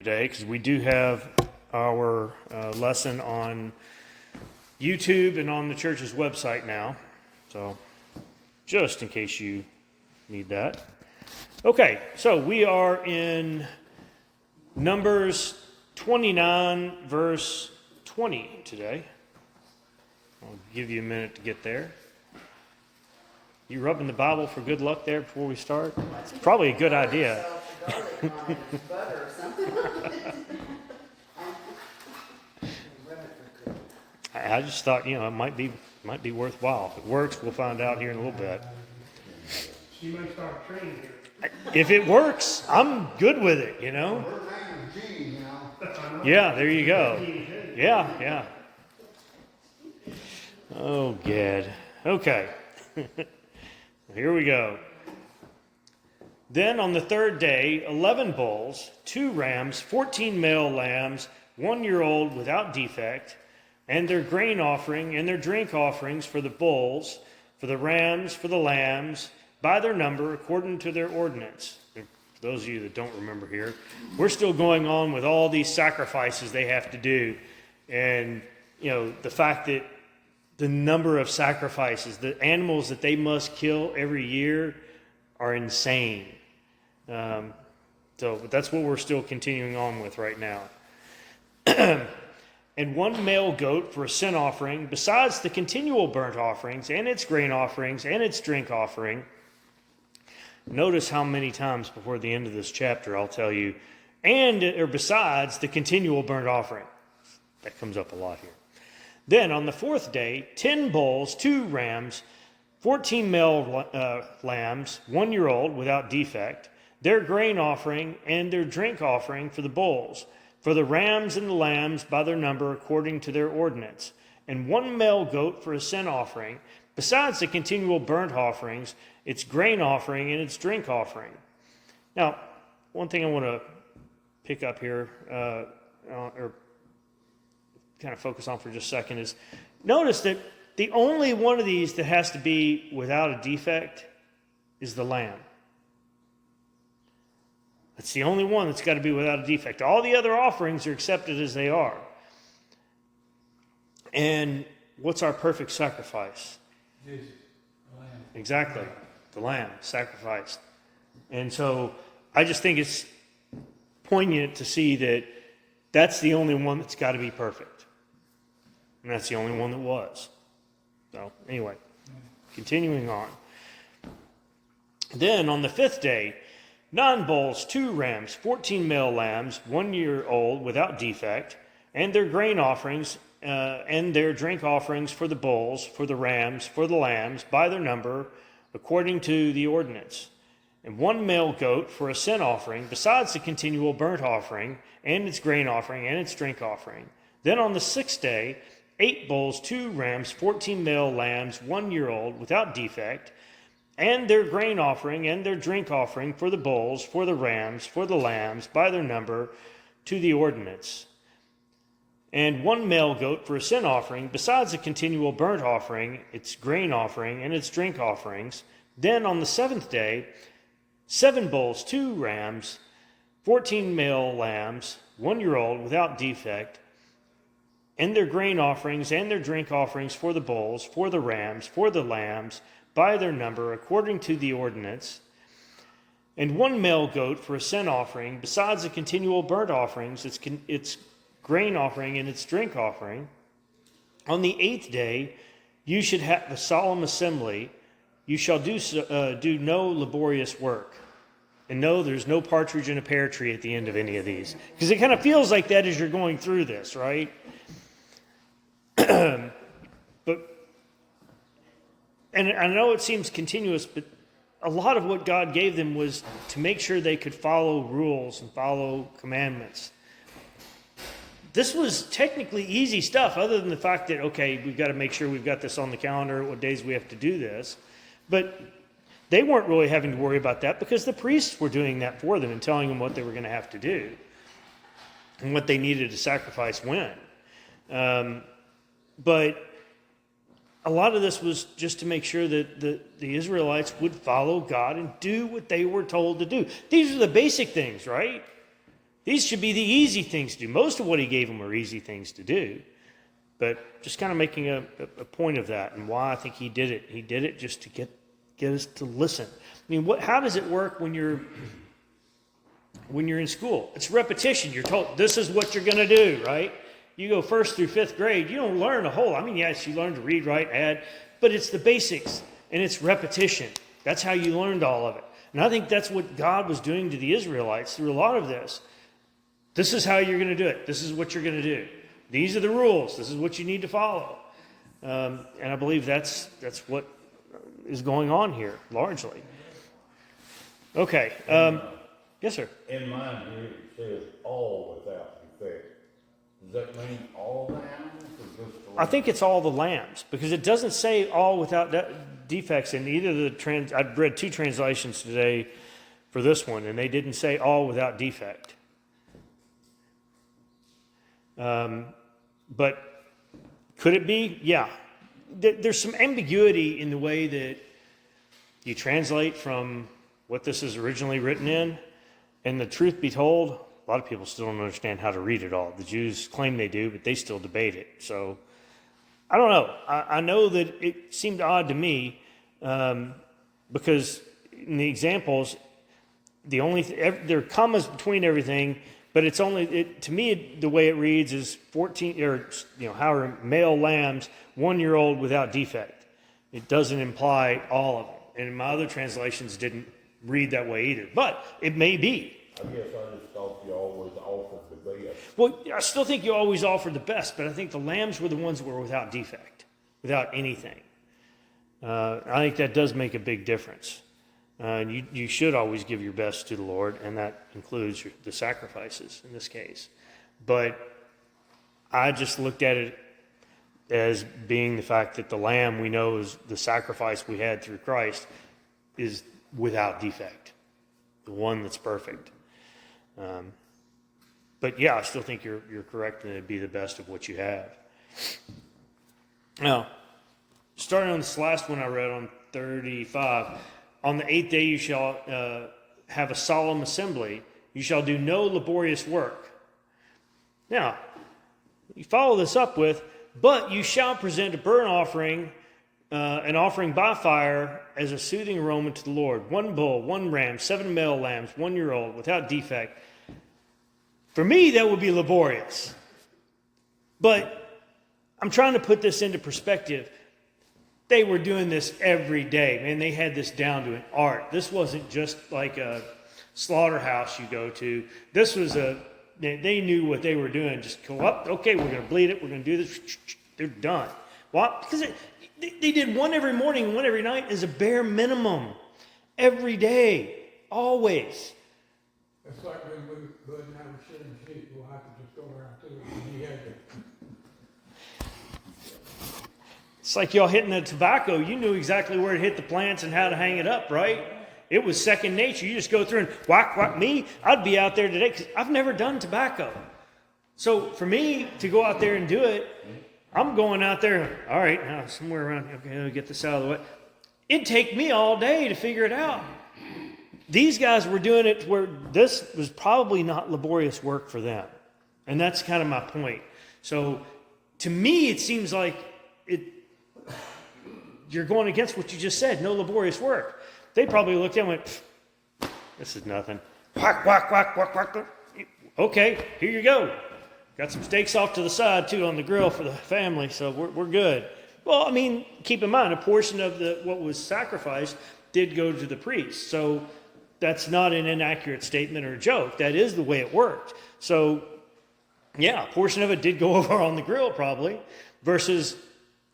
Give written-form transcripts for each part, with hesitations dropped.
today because we do have our lesson on YouTube and on the church's website now. So just in case you need that. Okay, so we are in Numbers 29, verse 20 today. I'll give you a minute to get there. You rubbing the Bible for good luck there before we start? It's probably a good idea. I just thought, it might be worthwhile. If it works, we'll find out here in a little bit. You may start training here. If it works, I'm good with it, Her name is Jean, Yeah, there you go. Yeah. Oh, good. Okay. Here we go. Then on the third day, 11 bulls, 2 rams, 14 male lambs, 1-year-old without defect, and their grain offering and their drink offerings for the bulls, for the rams, for the lambs, by their number, according to their ordinance. For those of you that don't remember here, we're still going on with all these sacrifices they have to do. And, the fact that the number of sacrifices, the animals that they must kill every year are insane. So that's what we're still continuing on with right now. And 1 male goat for a sin offering, besides the continual burnt offerings and its grain offerings and its drink offering. Notice how many times before the end of this chapter I'll tell you, or besides the continual burnt offering. That comes up a lot here. Then on the 4th day, 10 bulls, 2 rams, 14 male lambs, 1-year-old without defect, their grain offering and their drink offering for the bulls, for the rams and the lambs by their number according to their ordinance, and 1 male goat for a sin offering, besides the continual burnt offerings, its grain offering and its drink offering. Now, one thing I want to pick up here, or kind of focus on for just a second, is notice that the only one of these that has to be without a defect is the lamb. That's the only one that's got to be without a defect. All the other offerings are accepted as they are. And what's our perfect sacrifice? Jesus, the lamb. Exactly. The lamb sacrificed. And so I just think it's poignant to see that that's the only one that's got to be perfect. And that's the only one that was. So anyway, continuing on. Then on the 5th day, 9 bulls, 2 rams, 14 male lambs, 1-year-old without defect, and their grain offerings and their drink offerings for the bulls, for the rams, for the lambs, by their number, according to the ordinance. And 1 male goat for a sin offering, besides the continual burnt offering, and its grain offering, and its drink offering. Then on the 6th day, 8 bulls, 2 rams, 14 male lambs, 1-year-old without defect, and their grain offering and their drink offering for the bulls, for the rams, for the lambs, by their number, to the ordinance. And 1 male goat for a sin offering, besides the continual burnt offering, its grain offering, and its drink offerings. Then on the 7th day, 7 bulls, 2 rams, 14 male lambs, 1-year-old without defect, and their grain offerings and their drink offerings for the bulls, for the rams, for the lambs, by their number, according to the ordinance. And 1 male goat for a sin offering, besides the continual burnt offerings, its grain offering and its drink offering. On the 8th day, you should have a solemn assembly. You shall do no laborious work. And no, there's no partridge in a pear tree at the end of any of these. Because it kind of feels like that as you're going through this, right? And I know it seems continuous, but a lot of what God gave them was to make sure they could follow rules and follow commandments. This was technically easy stuff, other than the fact that, okay, we've got to make sure we've got this on the calendar, what days we have to do this. But they weren't really having to worry about that because the priests were doing that for them and telling them what they were going to have to do and what they needed to sacrifice when. But a lot of this was just to make sure that the Israelites would follow God and do what they were told to do. These are the basic things, right? These should be the easy things to do. Most of what he gave them were easy things to do. But just kind of making a point of that and why I think he did it. He did it just to get us to listen. I mean, how does it work when you're in school? It's repetition. You're told this is what you're going to do, right? You go 1st through 5th grade, you don't learn a whole. I mean, yes, you learn to read, write, add, but it's the basics and it's repetition. That's how you learned all of it. And I think that's what God was doing to the Israelites through a lot of this. This is how you're going to do it. This is what you're going to do. These are the rules. This is what you need to follow. And I believe that's what is going on here, largely. Okay. Yes, sir. In mine here, it says all without defect. Does that mean all the animals or just the I think it's all the lambs, because it doesn't say all without defects in either the I've read 2 translations today for this one, and they didn't say all without defect. But could it be? Yeah. There's some ambiguity in the way that you translate from what this is originally written in. And the truth be told, a lot of people still don't understand how to read it all. The Jews claim they do, but they still debate it. So I don't know. I know that it seemed odd to me because in the examples, there are commas between everything. But it's only, to me, the way it reads is 14, or, however, male lambs, 1-year-old without defect. It doesn't imply all of them. And my other translations didn't read that way either. But it may be. I guess I just thought you always offered the best. Well, I still think you always offered the best, but I think the lambs were the ones that were without defect, without anything. I think that does make a big difference. You should always give your best to the Lord, and that includes the sacrifices in this case. But I just looked at it as being the fact that the lamb we know is the sacrifice we had through Christ is without defect, the one that's perfect. But yeah, I still think you're correct, and it'd be the best of what you have. Now, starting on this last one I read on 35. On the 8th day you shall have a solemn assembly. You shall do no laborious work. Now, you follow this up with, but you shall present a burnt offering, an offering by fire as a soothing aroma to the Lord. 1 bull, 1 ram, 7 male lambs, 1-year-old, without defect. For me, that would be laborious. But I'm trying to put this into perspective. They were doing this every day. Man, they had this down to an art. This wasn't just like a slaughterhouse you go to. This was they knew what they were doing. Just go up, okay, we're going to bleed it, we're going to do this. They're done. Why? Because they did one every morning and one every night as a bare minimum. Every day. Always. It's like when Bud and I were shooting sheep, we'll have to just go around to it, and he had to. It's like y'all hitting the tobacco. You knew exactly where to hit the plants and how to hang it up, right? It was second nature. You just go through and whack, whack. Me, I'd be out there today because I've never done tobacco. So for me to go out there and do it, I'm going out there, all right, now somewhere around, okay, let me get this out of the way. It'd take me all day to figure it out. These guys were doing it where this was probably not laborious work for them. And that's kind of my point. So to me, it seems like you're going against what you just said, no laborious work. They probably looked at it and went, this is nothing. Whack, whack, whack, whack, whack. Okay, here you go. Got some steaks off to the side, too, on the grill for the family, so we're good. Well, I mean, keep in mind, a portion of what was sacrificed did go to the priest. So that's not an inaccurate statement or a joke. That is the way it worked. So, yeah, a portion of it did go over on the grill probably versus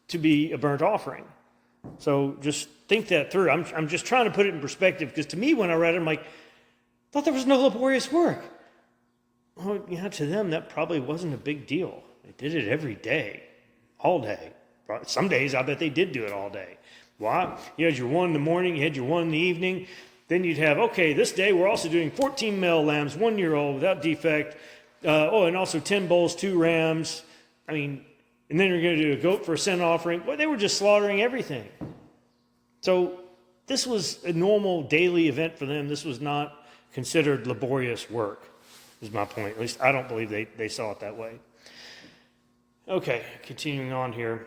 to be a burnt offering. So just think that through. I'm just trying to put it in perspective because to me when I read it, I'm like, I thought there was no laborious work. Well, yeah, to them that probably wasn't a big deal. They did it every day, all day. Some days I bet they did do it all day. Why? You had your one in the morning, you had your one in the evening. Then you'd have, okay, this day we're also doing 14 male lambs, 1-year-old without defect. And also 10 bulls, 2 rams. I mean, and then you're going to do a goat for a sin offering. Well, they were just slaughtering everything. So this was a normal daily event for them. This was not considered laborious work, is my point. At least I don't believe they saw it that way. Okay, continuing on here.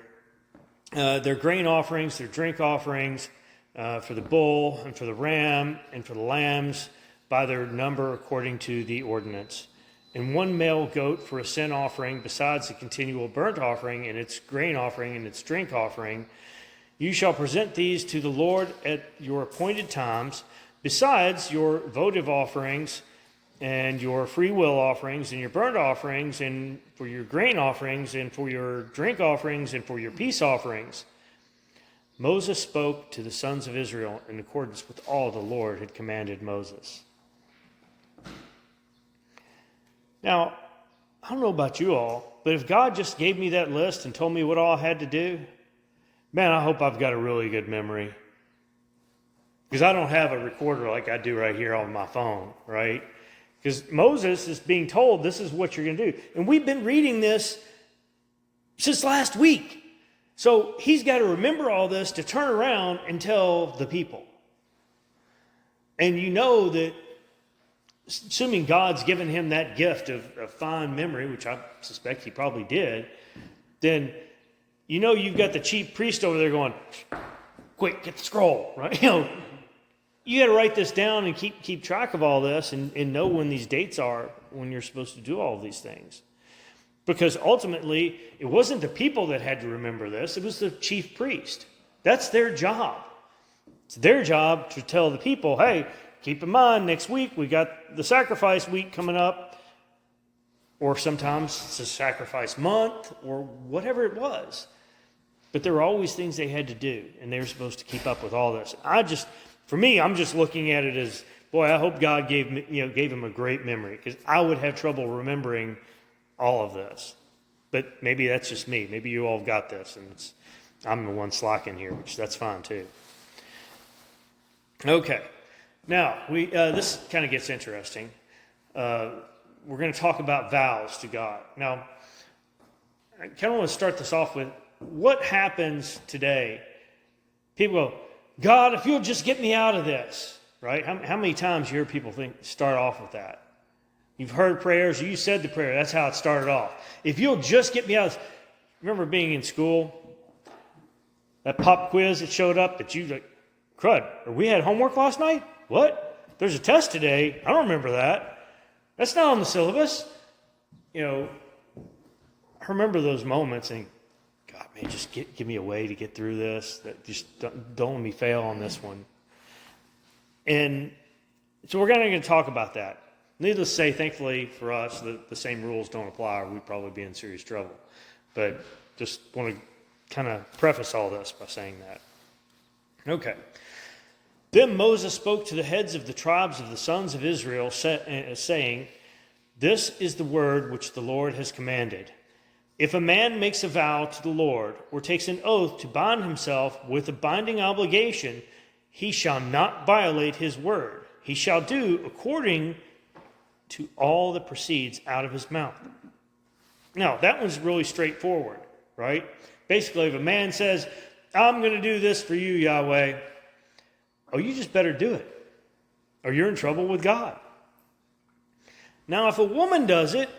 Their grain offerings, their drink offerings, for the bull and for the ram and for the lambs by their number according to the ordinance. And one male goat for a sin offering, besides the continual burnt offering and its grain offering and its drink offering. You shall present these to the Lord at your appointed times, besides your votive offerings and your free will offerings and your burnt offerings and for your grain offerings and for your drink offerings and for your peace offerings. Moses spoke to the sons of Israel in accordance with all the Lord had commanded Moses. Now, I don't know about you all, but if God just gave me that list and told me what all I had to do, man, I hope I've got a really good memory. Because I don't have a recorder like I do right here on my phone, right? Because Moses is being told this is what you're going to do. And we've been reading this since last week. So he's got to remember all this to turn around and tell the people. And you know that, assuming God's given him that gift of fine memory, which I suspect he probably did, then you know you've got the chief priest over there going, quick, get the scroll, right? You got to write this down and keep track of all this and know when these dates are, when you're supposed to do all of these things. Because ultimately, it wasn't the people that had to remember this, it was the chief priest. That's their job. It's their job to tell the people, hey, keep in mind, next week we got the sacrifice week coming up, or sometimes it's a sacrifice month, or whatever it was. But there were always things they had to do, and they were supposed to keep up with all this. For me, I'm just looking at it as, boy, I hope God gave him a great memory, because I would have trouble remembering all of this. But maybe that's just me. Maybe you all have got this, and I'm the one slacking here, which that's fine too. Okay. Now, this kind of gets interesting. We're going to talk about vows to God. Now, I kind of want to start this off with what happens today. People go, God, if you'll just get me out of this, right? How many times you hear people start off with that? You've heard prayers, you said the prayer, that's how it started off. If you'll just get me out of this. Remember being in school? That pop quiz that showed up that you like, crud, we had homework last night? What? There's a test today. I don't remember that. That's not on the syllabus. I remember those moments and, God, man, just give me a way to get through this. That just don't let me fail on this one. And so we're going to talk about that. Needless to say, thankfully for us, the same rules don't apply, or we'd probably be in serious trouble. But just want to kind of preface all this by saying that. Okay. Then Moses spoke to the heads of the tribes of the sons of Israel, saying, This is the word which the Lord has commanded. If a man makes a vow to the Lord, or takes an oath to bind himself with a binding obligation, he shall not violate his word. He shall do according to all that proceeds out of his mouth. Now, that one's really straightforward, right? Basically, if a man says, I'm going to do this for you, Yahweh, you just better do it, or you're in trouble with God. Now, if a woman does it,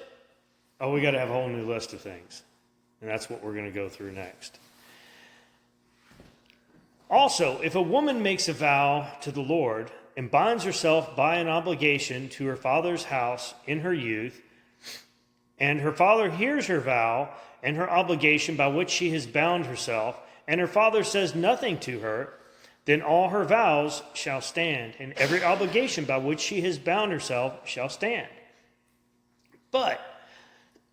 we got to have a whole new list of things. And that's what we're going to go through next. Also, if a woman makes a vow to the Lord and binds herself by an obligation to her father's house in her youth, and her father hears her vow and her obligation by which she has bound herself, and her father says nothing to her, then all her vows shall stand, and every obligation by which she has bound herself shall stand. But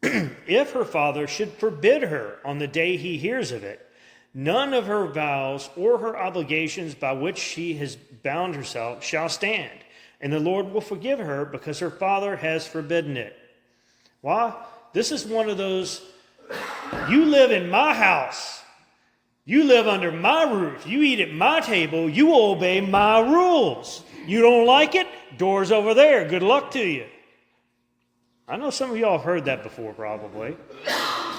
if her father should forbid her on the day he hears of it, none of her vows or her obligations by which she has bound herself shall stand, and the Lord will forgive her because her father has forbidden it. Why? This is one of those, you live in my house, you live under my roof, you eat at my table, you obey my rules. You don't like it? Door's over there. Good luck to you. I know some of y'all have heard that before, probably.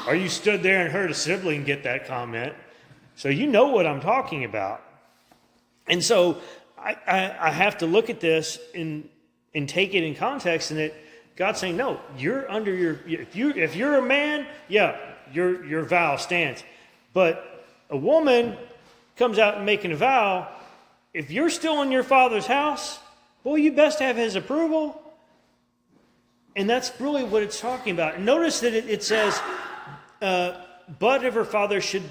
Or you stood there and heard a sibling get that comment. So you know what I'm talking about. And so I have to look at this and take it in context, and that God's saying, no, you're under if you're a man, yeah, your vow stands. But a woman comes out and making a vow, if you're still in your father's house, boy, you best have his approval. And that's really what it's talking about. And notice that it says, but if her father should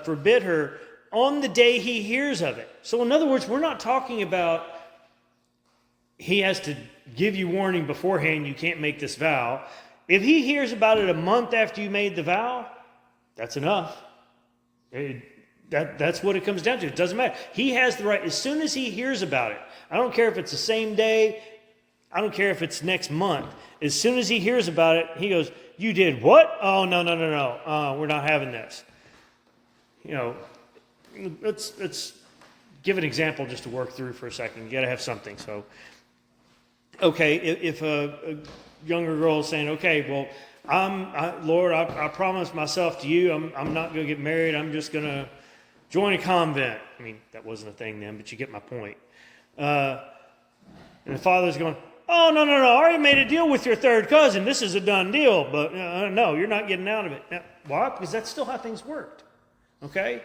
forbid her on the day he hears of it. So in other words, we're not talking about he has to give you warning beforehand, you can't make this vow. If he hears about it a month after you made the vow, that's enough. That's what it comes down to. It doesn't matter. He has the right, as soon as he hears about it, I don't care if it's the same day, I don't care if it's next month. As soon as he hears about it, he goes, you did what? Oh, no. We're not having this. You know, let's give an example just to work through for a second. You got to have something. So, okay, if a younger girl is saying, okay, well, Lord, I promise myself to you, I'm not going to get married. I'm just going to join a convent. I mean, that wasn't a thing then, but you get my point. And the father's going, oh, no. I already made a deal with your third cousin. This is a done deal. But no, you're not getting out of it. Now, why? Because that's still how things worked. Okay?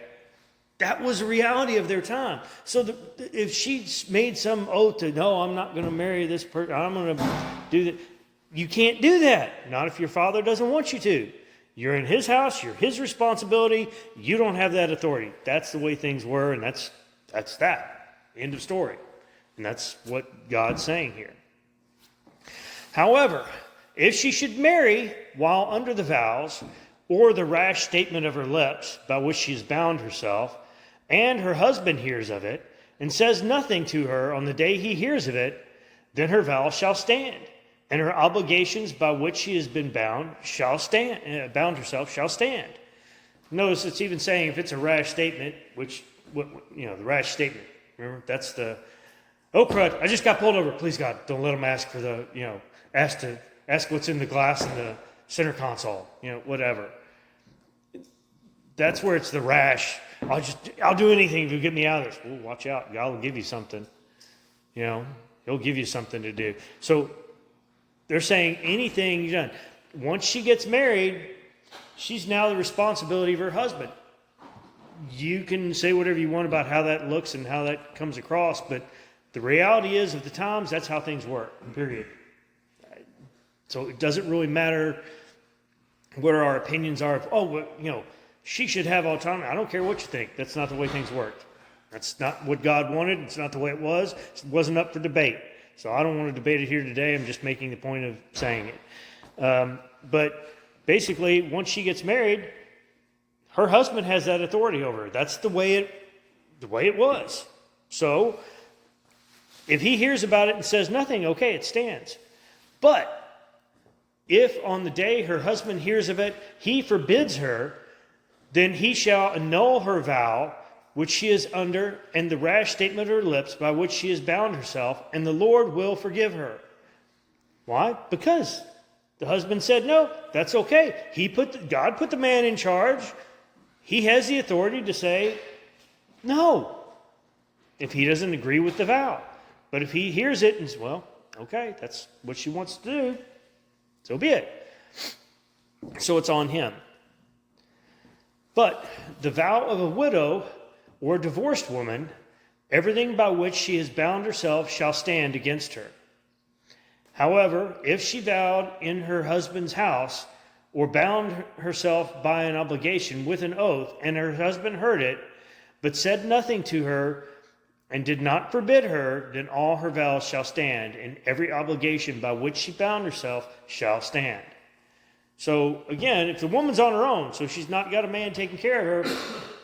That was the reality of their time. So if she made some oath to, no, I'm not going to marry this person, I'm going to do that. You can't do that. Not if your father doesn't want you to. You're in his house. You're his responsibility. You don't have that authority. That's the way things were, and that's that. End of story. And that's what God's saying here. However, if she should marry while under the vows, or the rash statement of her lips by which she has bound herself, and her husband hears of it, and says nothing to her on the day he hears of it, then her vow shall stand, and her obligations by which she has been bound herself shall stand. Notice it's even saying if it's a rash statement, the rash statement. Remember, that's the, oh crud, I just got pulled over. Please God, don't let them ask for the, ask what's in the glass in the center console, whatever. That's where it's the rash. I'll do anything to get me out of this. Well, watch out. God will give you something. He'll give you something to do. So they're saying anything you've done. Once she gets married, she's now the responsibility of her husband. You can say whatever you want about how that looks and how that comes across, but the reality is of the times, that's how things work, period. So it doesn't really matter what our opinions are. She should have autonomy. I don't care what you think. That's not the way things worked. That's not what God wanted. It's not the way it was. It wasn't up for debate. So I don't want to debate it here today. I'm just making the point of saying it. But basically, once she gets married, her husband has that authority over her. That's the way it was. So if he hears about it and says nothing, okay, it stands. But if on the day her husband hears of it, he forbids her, then he shall annul her vow, which she is under, and the rash statement of her lips by which she has bound herself, and the Lord will forgive her. Why? Because the husband said, no, that's okay. God put the man in charge. He has the authority to say no if he doesn't agree with the vow. But if he hears it and says, well, okay, that's what she wants to do, so be it. So it's on him. But the vow of a widow or divorced woman, everything by which she has bound herself shall stand against her. However, if she vowed in her husband's house or bound herself by an obligation with an oath, and her husband heard it, but said nothing to her and did not forbid her, then all her vows shall stand, and every obligation by which she bound herself shall stand. So again, if the woman's on her own, so she's not got a man taking care of her,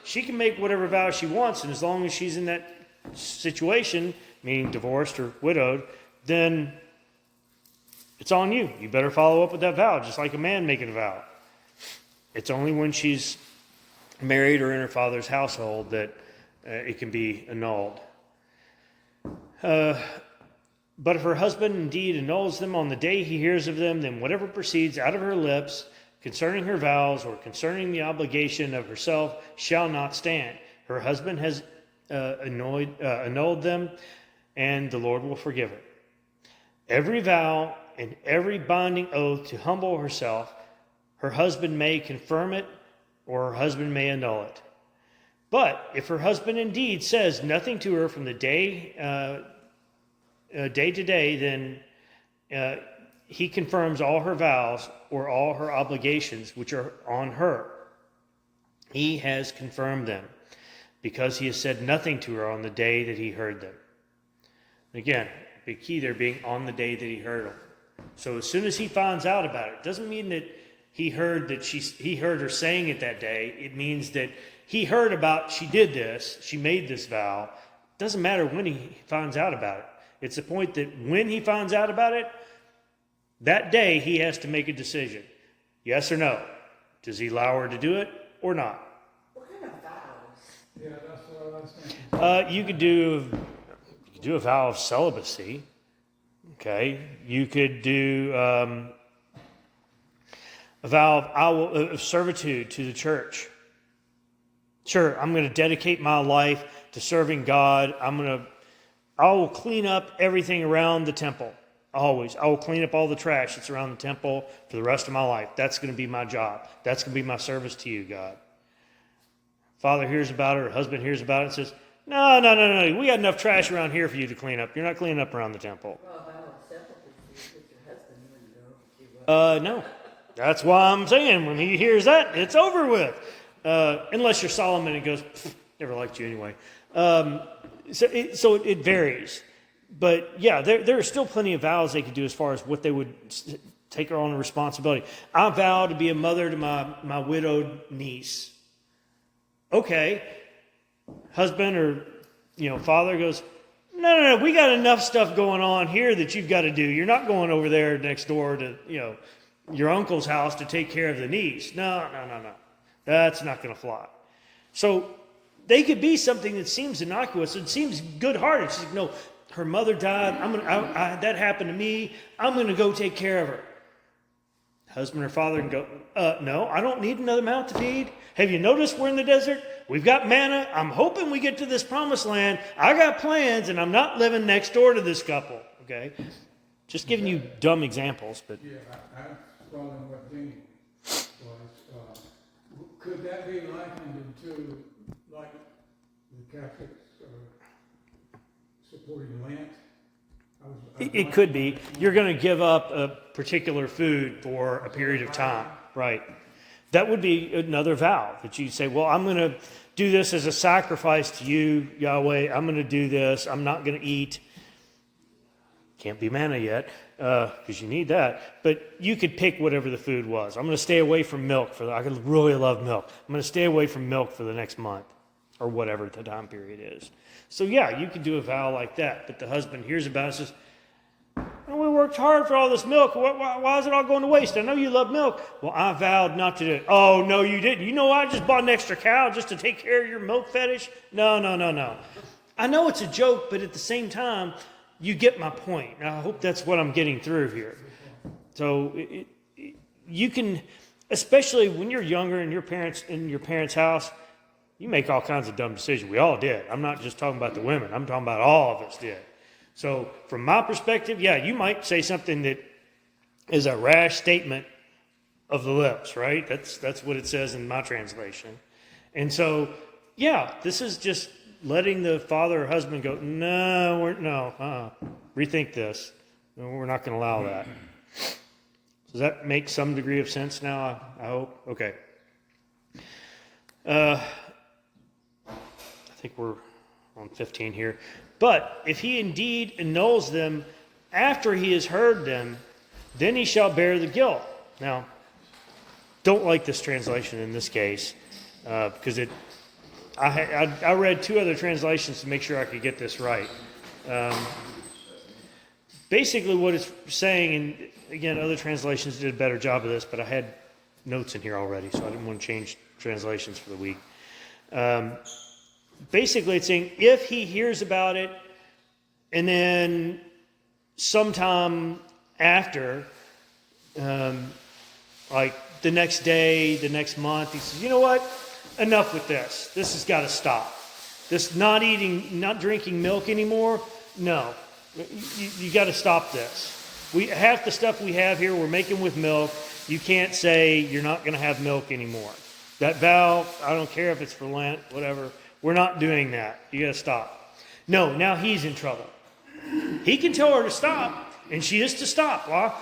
she can make whatever vow she wants, and as long as she's in that situation, meaning divorced or widowed, then it's on you. You better follow up with that vow, just like a man making a vow. It's only when she's married or in her father's household that it can be annulled. But if her husband indeed annuls them on the day he hears of them, then whatever proceeds out of her lips concerning her vows or concerning the obligation of herself shall not stand. Her husband has annulled them, and the Lord will forgive her. Every vow and every binding oath to humble herself, her husband may confirm it, or her husband may annul it. But if her husband indeed says nothing to her from the day to day, then he confirms all her vows or all her obligations which are on her. He has confirmed them, because he has said nothing to her on the day that he heard them. Again, big key there being on the day that he heard them. So as soon as he finds out about it, doesn't mean that he heard her saying it that day. It means that he heard about she did this, she made this vow. Doesn't matter when he finds out about it. It's the point that when he finds out about it, that day he has to make a decision. Yes or no? Does he allow her to do it or not? What kind of vows? Yeah, that's what I was thinking. You could do a vow of celibacy. Okay, you could do a vow of servitude to the church. Sure, I'm going to dedicate my life to serving God. I will clean up everything around the temple. Always. I will clean up all the trash that's around the temple for the rest of my life. That's going to be my job. That's going to be my service to you, God. Father hears about it, or husband hears about it and says, No. We got enough trash around here for you to clean up. You're not cleaning up around the temple. Well, if I was separated with your husband, you wouldn't go. No. That's why I'm saying when he hears that, it's over with. Unless you're Solomon and goes, never liked you anyway. So it varies. But yeah, there are still plenty of vows they could do as far as what they would take on responsibility. I vow to be a mother to my widowed niece. Okay. Husband or father goes, no, we got enough stuff going on here that you've got to do. You're not going over there next door to your uncle's house to take care of the niece. No. That's not going to fly. So they could be something that seems innocuous. It seems good-hearted. She's like, no, her mother died. That happened to me. I'm going to go take care of her. Husband or father can go, no, I don't need another mouth to feed. Have you noticed we're in the desert? We've got manna. I'm hoping we get to this promised land. I got plans, and I'm not living next door to this couple. Okay? Just giving you dumb examples, but Yeah, I'm following what Dean was. Could that be likened to, like, the Catholics supporting Lent? it could be. You're going to give up a particular food for a period of time, right? That would be another vow that you say, well, I'm going to do this as a sacrifice to you, Yahweh. I'm going to do this. I'm not going to eat. Can't be manna yet because you need that. But you could pick whatever the food was. I'm going to stay away from milk. I really love milk. I'm going to stay away from milk for the next month or whatever the time period is. So, yeah, you could do a vow like that. But the husband hears about it and says, we worked hard for all this milk. Why is it all going to waste? I know you love milk. Well, I vowed not to do it. Oh, no, you didn't. You know, I just bought an extra cow just to take care of your milk fetish. No. I know it's a joke, but at the same time, you get my point. I hope that's what I'm getting through here. So you can, especially when you're younger and your parents' house, you make all kinds of dumb decisions. We all did. I'm not just talking about the women. I'm talking about all of us did. So from my perspective, yeah, you might say something that is a rash statement of the lips, right? That's what it says in my translation. And so, yeah, this is just letting the father or husband go, rethink this. No, we're not going to allow that. Does that make some degree of sense now, I hope? Okay. I think we're on 15 here. But if he indeed annuls them after he has heard them, then he shall bear the guilt. Now, don't like this translation in this case because I read two other translations to make sure I could get this right. Basically what it's saying, and again, other translations did a better job of this, but I had notes in here already, so I didn't want to change translations for the week. Basically, it's saying if he hears about it and then sometime after, like the next day, the next month, he says, you know what? Enough with this. This has got to stop. This not eating, not drinking milk anymore, no. You got to stop this. Half the stuff we have here, we're making with milk. You can't say you're not going to have milk anymore. That vow, I don't care if it's for Lent, whatever. We're not doing that. You got to stop. No, now he's in trouble. He can tell her to stop, and she is to stop. Why?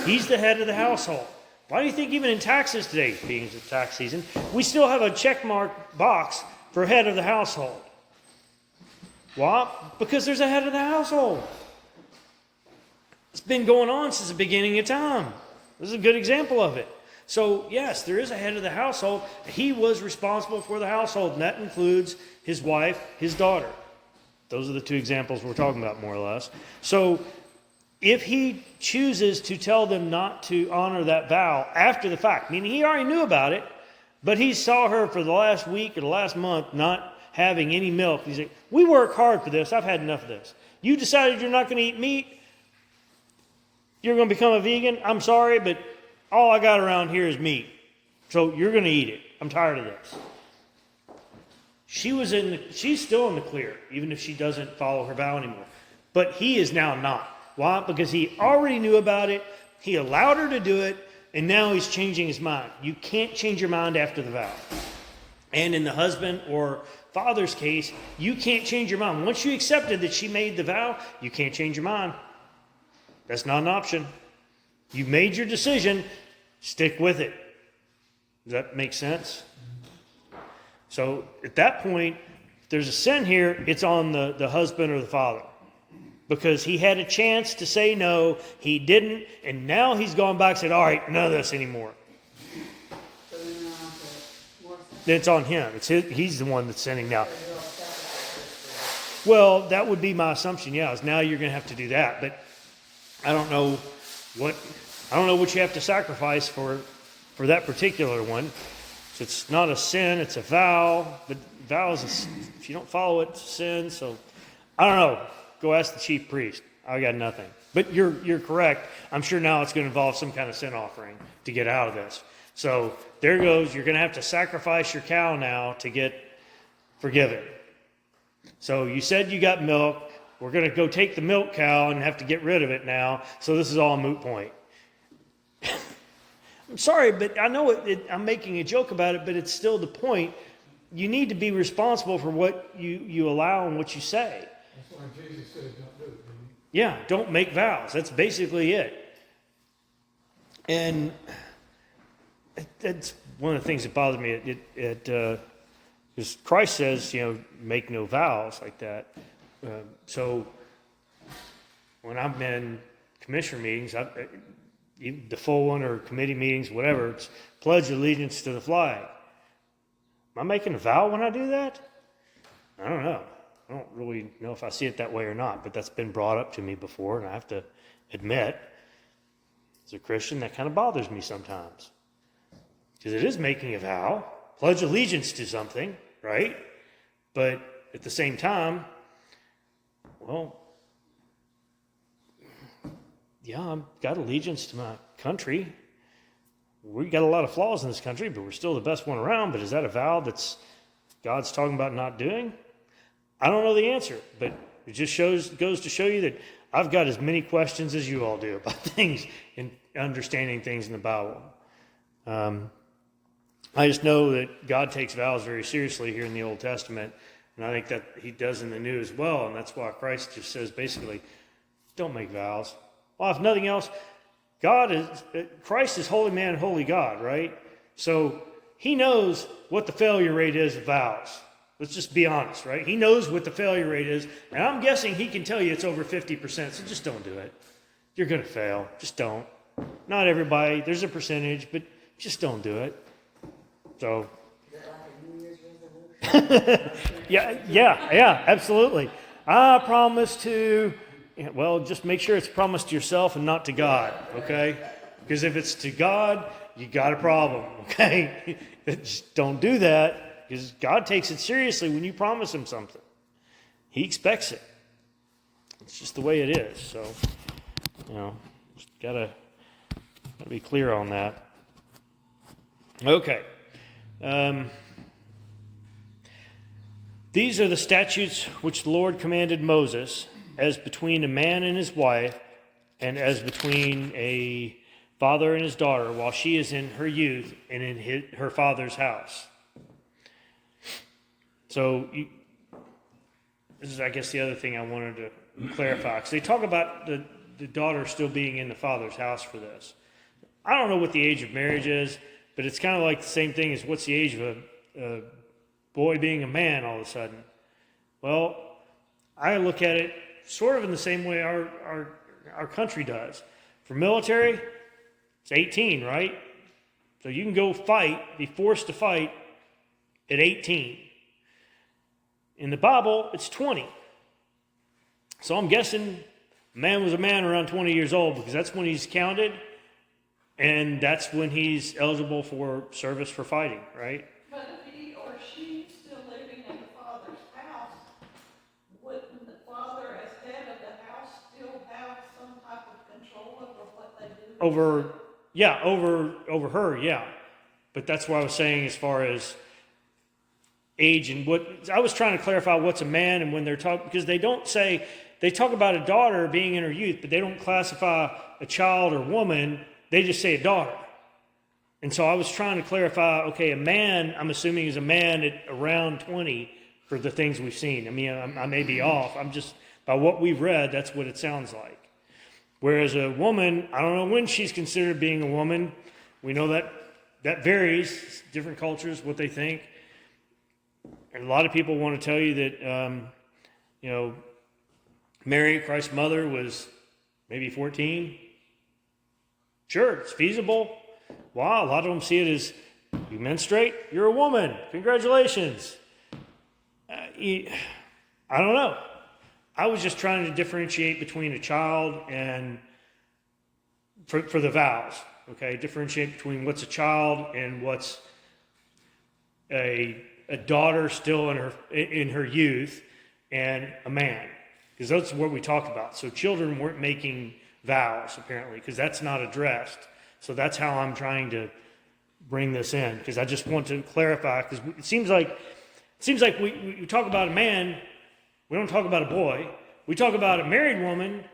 He's the head of the household. Why do you think even in taxes today, being it's tax season, we still have a check mark box for head of the household? Why? Because there's a head of the household. It's been going on since the beginning of time. This is a good example of it. So, yes, there is a head of the household. He was responsible for the household, and that includes his wife, his daughter. Those are the two examples we're talking about, more or less. So, if he chooses to tell them not to honor that vow after the fact, meaning he already knew about it, but he saw her for the last week or the last month not having any milk. He's like, we work hard for this. I've had enough of this. You decided you're not going to eat meat. You're going to become a vegan. I'm sorry, but all I got around here is meat. So you're going to eat it. I'm tired of this. She's still in the clear, even if she doesn't follow her vow anymore. But he is now not. Why? Because he already knew about it. He allowed her to do it, and now he's changing his mind. You can't change your mind after the vow. And in the husband or father's case, you can't change your mind. Once you accepted that she made the vow, you can't change your mind. That's not an option. You made your decision, stick with it. Does that make sense? So at that point, if there's a sin here, it's on the husband or the father. Because he had a chance to say no, he didn't, and now he's gone back and said, all right, none of this anymore. So then they're on to more stuff. It's on him. He's the one that's sinning now. Well, that would be my assumption, yeah, is now you're going to have to do that. But I don't know what you have to sacrifice for that particular one. So it's not a sin, it's a vow. But vow is, if you don't follow it, it's a sin. So I don't know. Go ask the chief priest. I got nothing. But you're correct. I'm sure now it's going to involve some kind of sin offering to get out of this. So there goes. You're going to have to sacrifice your cow now to get forgiven. So you said you got milk. We're going to go take the milk cow and have to get rid of it now. So this is all a moot point. I'm sorry, but I know I'm making a joke about it, but it's still the point. You need to be responsible for what you allow and what you say. That's why Jesus said don't do it, didn't Yeah, don't make vows. That's basically it. And that's one of the things that bothers me. Because Christ says, make no vows like that. So when I'm in commission meetings, the full one or committee meetings, whatever, it's pledge allegiance to the flag. Am I making a vow when I do that? I don't know. I don't really know if I see it that way or not, but that's been brought up to me before, and I have to admit, as a Christian, that kind of bothers me sometimes. Because it is making a vow, pledge allegiance to something, right? But at the same time, well, yeah, I've got allegiance to my country. We got a lot of flaws in this country, but we're still the best one around. But is that a vow that's God's talking about not doing? I don't know the answer, but it just goes to show you that I've got as many questions as you all do about things and understanding things in the Bible. I just know that God takes vows very seriously here in the Old Testament, and I think that he does in the New as well, and that's why Christ just says basically, don't make vows. Well, if nothing else, Christ is holy man, holy God, right? So he knows what the failure rate is of vows. Let's just be honest, right? He knows what the failure rate is, and I'm guessing he can tell you it's over 50%, so just don't do it. You're going to fail. Just don't. Not everybody. There's a percentage, but just don't do it. So. Is that like a New Year's resolution? Yeah, absolutely. I promise to, well, just make sure it's promised to yourself and not to God, okay? Because if it's to God, you got a problem, okay? Just don't do that. Because God takes it seriously when you promise him something. He expects it. It's just the way it is. So, just gotta be clear on that. Okay. These are the statutes which the Lord commanded Moses, as between a man and his wife, and as between a father and his daughter while she is in her youth and in her father's house. So this is, I guess, the other thing I wanted to clarify, because they talk about the daughter still being in the father's house for this. I don't know what the age of marriage is, but it's kind of like the same thing as what's the age of a boy being a man all of a sudden. Well, I look at it sort of in the same way our country does. For military, it's 18, right? So you can go fight, be forced to fight at 18. In the Bible, it's 20. So I'm guessing a man was a man around 20 years old, because that's when he's counted, and that's when he's eligible for service for fighting, right? But if he or she still living in the father's house, wouldn't the father as head of the house still have some type of control over what they do? Over her, yeah. But that's what I was saying as far as age and what I was trying to clarify what's a man and when they're talking, because they don't say, they talk about a daughter being in her youth, but they don't classify a child or woman, they just say a daughter. And so I was trying to clarify, okay, a man, I'm assuming is a man at around 20 for the things we've seen. I mean, I may be off. I'm just, by what we've read, that's what it sounds like. Whereas a woman, I don't know when she's considered being a woman. We know that varies, different cultures, what they think. And a lot of people want to tell you that, Mary, Christ's mother, was maybe 14. Sure, it's feasible. Wow, a lot of them see it as, you menstruate, you're a woman. Congratulations. I don't know. I was just trying to differentiate between a child and, for the vows, okay? Differentiate between what's a child and what's a daughter still in her youth and a man. Because that's what we talked about. So children weren't making vows, apparently, because that's not addressed. So that's how I'm trying to bring this in, because I just want to clarify, because it seems like we talk about a man, we don't talk about a boy. We talk about a married woman,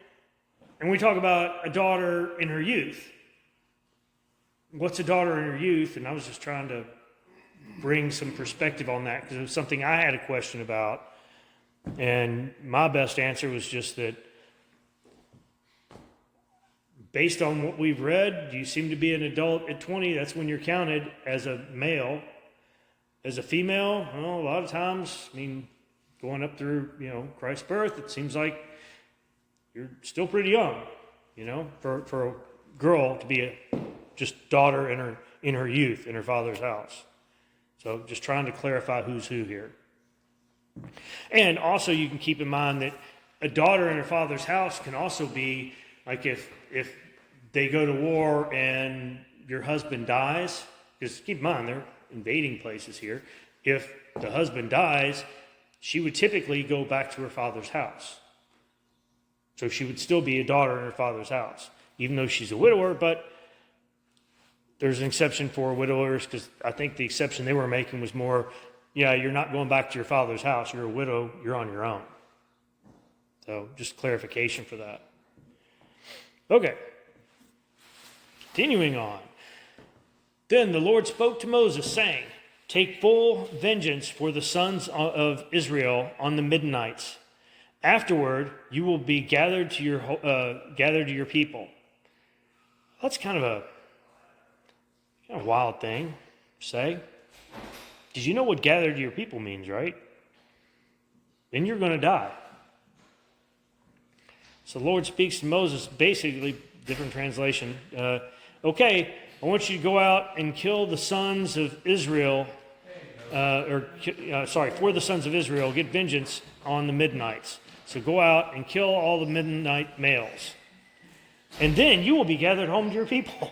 and we talk about a daughter in her youth. What's a daughter in her youth? And I was just trying to bring some perspective on that, because it was something I had a question about. And my best answer was just that, based on what we've read, you seem to be an adult at 20. That's when you're counted as a male. As a female, well, a lot of times, going up through, Christ's birth, it seems like you're still pretty young, for a girl to be just daughter in her youth, in her father's house. So just trying to clarify who's who here. And also you can keep in mind that a daughter in her father's house can also be, like if they go to war and your husband dies, because keep in mind, they're invading places here. If the husband dies, she would typically go back to her father's house. So she would still be a daughter in her father's house, even though she's a widower, but there's an exception for widowers, because I think the exception they were making was more, you're not going back to your father's house. You're a widow. You're on your own. So just clarification for that. Okay. Continuing on. Then the Lord spoke to Moses, saying, take full vengeance for the sons of Israel on the Midianites. Afterward, you will be gathered to your people. That's kind of a wild thing to say. Because you know what gather to your people means, right? Then you're going to die. So the Lord speaks to Moses, basically, different translation. Okay, I want you to go out and kill the sons of Israel, for the sons of Israel, get vengeance on the Midianites. So go out and kill all the Midianite males. And then you will be gathered home to your people.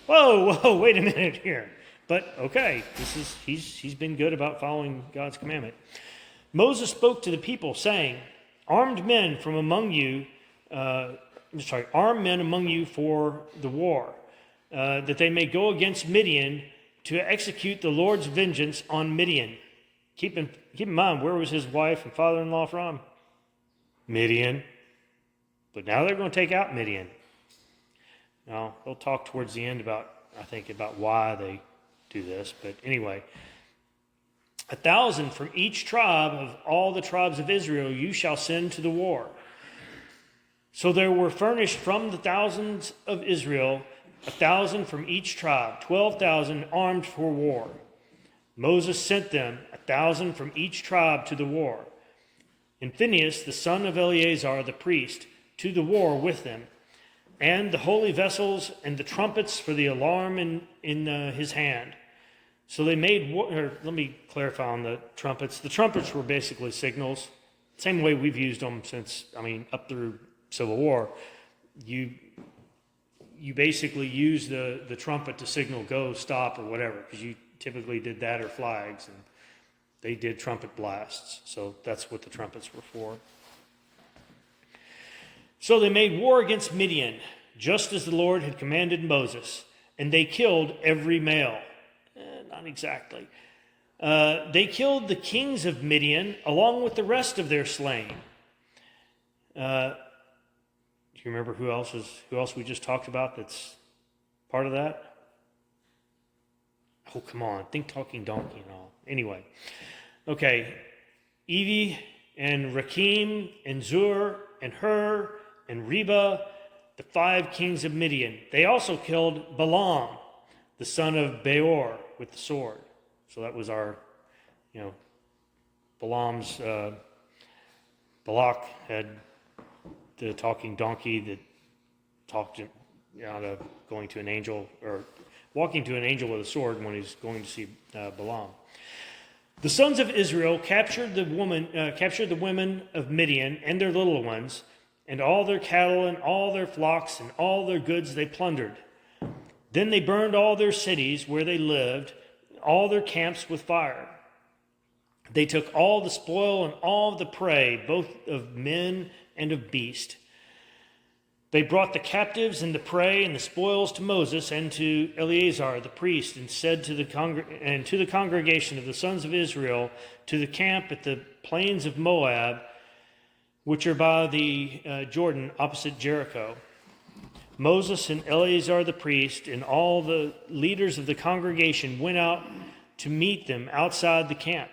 Whoa, wait a minute here. But okay, he's been good about following God's commandment. Moses spoke to the people, saying, armed men among you for the war, that they may go against Midian to execute the Lord's vengeance on Midian. Keep in mind, where was his wife and father-in-law from? Midian. But now they're going to take out Midian. Now, they'll talk towards the end about why they do this. But anyway, 1,000 from each tribe of all the tribes of Israel you shall send to the war. So there were furnished from the thousands of Israel 1,000 from each tribe, 12,000 armed for war. Moses sent them 1,000 from each tribe to the war. And Phinehas, the son of Eleazar the priest, to the war with them, and the holy vessels and the trumpets for the alarm in his hand. So they made war. Or let me clarify on the trumpets. The trumpets were basically signals, same way we've used them since, up through Civil War. You basically use the trumpet to signal go, stop, or whatever, because you typically did that or flags, and they did trumpet blasts. So that's what the trumpets were for. So they made war against Midian, just as the Lord had commanded Moses, and they killed every male. Not exactly. They killed the kings of Midian along with the rest of their slain. Do you remember who else we just talked about that's part of that? Oh, come on. Think talking donkey and all. Anyway. Okay. Evi and Rakim and Zur and Hur and Reba, the 5 kings of Midian. They also killed Balaam, the son of Beor, with the sword. So that was our, Balaam's, Balak had the talking donkey that talked out of going to an angel, or walking to an angel with a sword when he's going to see Balaam. The sons of Israel captured the women of Midian and their little ones, and all their cattle and all their flocks and all their goods they plundered. Then they burned all their cities where they lived, all their camps with fire. They took all the spoil and all the prey, both of men and of beast. They brought the captives and the prey and the spoils to Moses and to Eleazar the priest, and said to the congregation of the sons of Israel, to the camp at the plains of Moab, which are by the Jordan opposite Jericho. Moses and Eleazar the priest and all the leaders of the congregation went out to meet them outside the camp.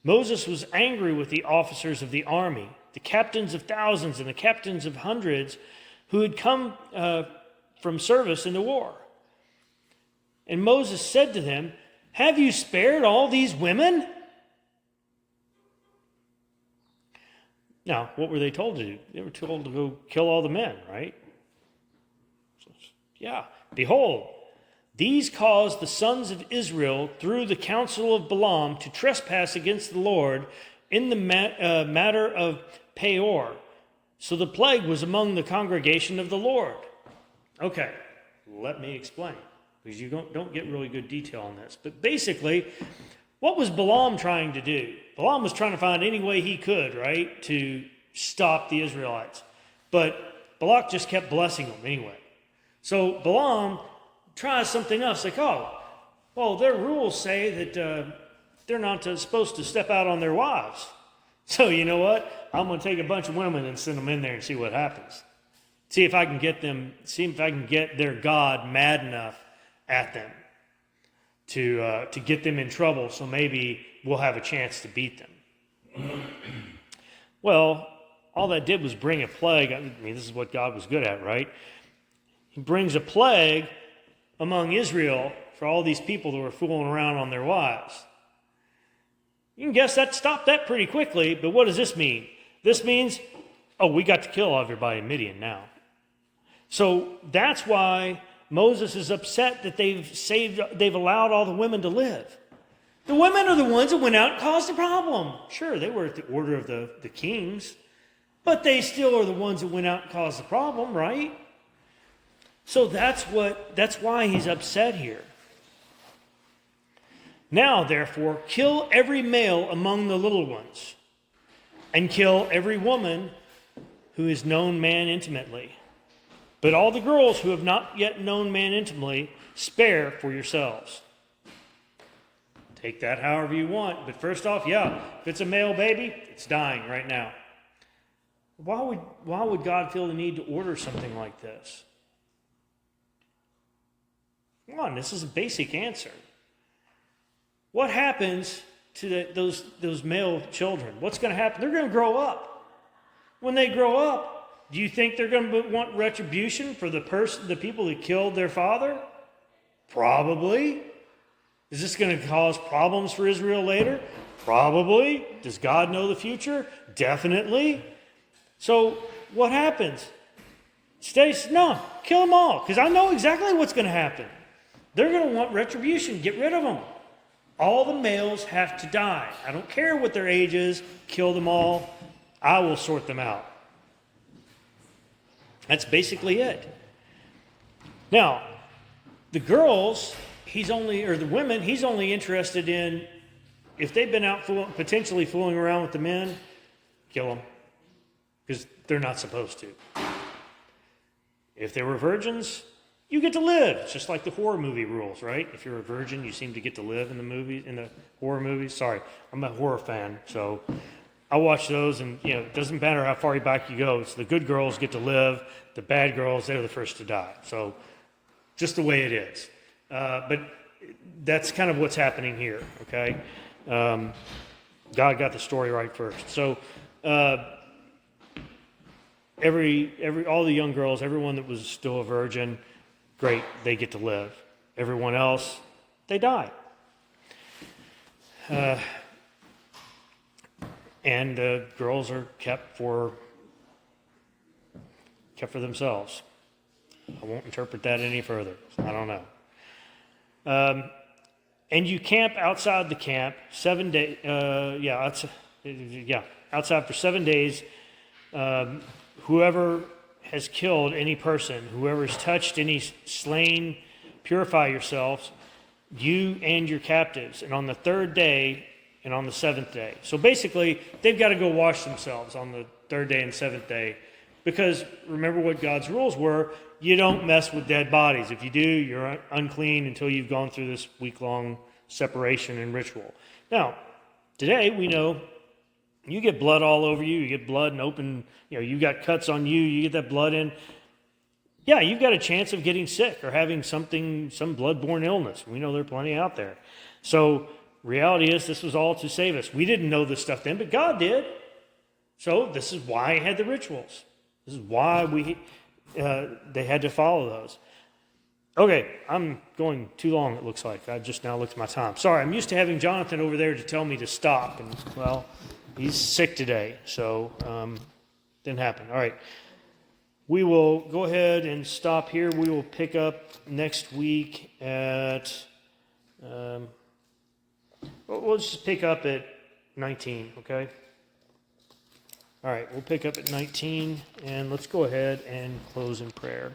Moses was angry with the officers of the army, the captains of thousands and the captains of hundreds who had come from service in the war. And Moses said to them, "Have you spared all these women?" Now, what were they told to do? They were told to go kill all the men, right? Yeah. Behold, these caused the sons of Israel through the counsel of Balaam to trespass against the Lord in the matter of Peor. So the plague was among the congregation of the Lord. Okay, let me explain, because you don't get really good detail on this. But basically, what was Balaam trying to do? Balaam was trying to find any way he could, right, to stop the Israelites. But Balak just kept blessing them anyway. So Balaam tries something else, like, their rules say that they're not supposed to step out on their wives. So you know what? I'm going to take a bunch of women and send them in there and see what happens. See if I can get their God mad enough at them to get them in trouble, so maybe we'll have a chance to beat them. Well, all that did was bring a plague. This is what God was good at, right? He brings a plague among Israel for all these people that were fooling around on their wives. You can guess that stopped that pretty quickly, but what does this mean? This means, we got to kill everybody in Midian now. So that's why Moses is upset that they've allowed all the women to live. The women are the ones that went out and caused the problem. Sure, they were at the order of the kings, but they still are the ones that went out and caused the problem, right? So that's why he's upset here. Now, therefore, kill every male among the little ones, and kill every woman who has known man intimately. But all the girls who have not yet known man intimately, spare for yourselves. Take that however you want. But first off, if it's a male baby, it's dying right now. Why would God feel the need to order something like this? Come on, this is a basic answer. What happens to those male children? What's going to happen? They're going to grow up. When they grow up, do you think they're going to want retribution for the people that killed their father? Probably. Is this going to cause problems for Israel later? Probably. Does God know the future? Definitely. So what happens? No, kill them all, because I know exactly what's going to happen. They're going to want retribution. Get rid of them. All the males have to die. I don't care what their age is. Kill them all. I will sort them out. That's basically it. Now, the girls, the women, he's only interested in, if they've been out potentially fooling around with the men, kill them. Because they're not supposed to. If they were virgins, you get to live. It's just like the horror movie rules, right? If you're a virgin, you seem to get to live in the horror movies. Sorry, I'm a horror fan, so I watch those, and it doesn't matter how far back you go. It's the good girls get to live. The bad girls, they're the first to die. So just the way it is. But that's kind of what's happening here, okay? God got the story right first. So all the young girls, everyone that was still a virgin, great, they get to live. Everyone else, they die. And the girls are kept for themselves. I won't interpret that any further. I don't know. And you camp outside the camp 7 days. Outside for 7 days. Whoever has killed any person, whoever has touched any slain, purify yourselves, you and your captives. And on the 3rd day and on the 7th day. So basically, they've got to go wash themselves on the 3rd day and 7th day. Because remember what God's rules were. You don't mess with dead bodies. If you do, you're unclean until you've gone through this week-long separation and ritual. Now, today we know you get blood all over you. You get blood and open, you got cuts on you. You get that blood in. Yeah, you've got a chance of getting sick or having some bloodborne illness. We know there are plenty out there. So reality is this was all to save us. We didn't know this stuff then, but God did. So this is why he had the rituals. This is why they had to follow those. Okay, I'm going too long, it looks like. I just now looked at my time. Sorry, I'm used to having Jonathan over there to tell me to stop. And, well, he's sick today, so didn't happen. All right. We will go ahead and stop here. We will pick up next week at... we'll just pick up at 19, okay? All right, we'll pick up at 19, and let's go ahead and close in prayer.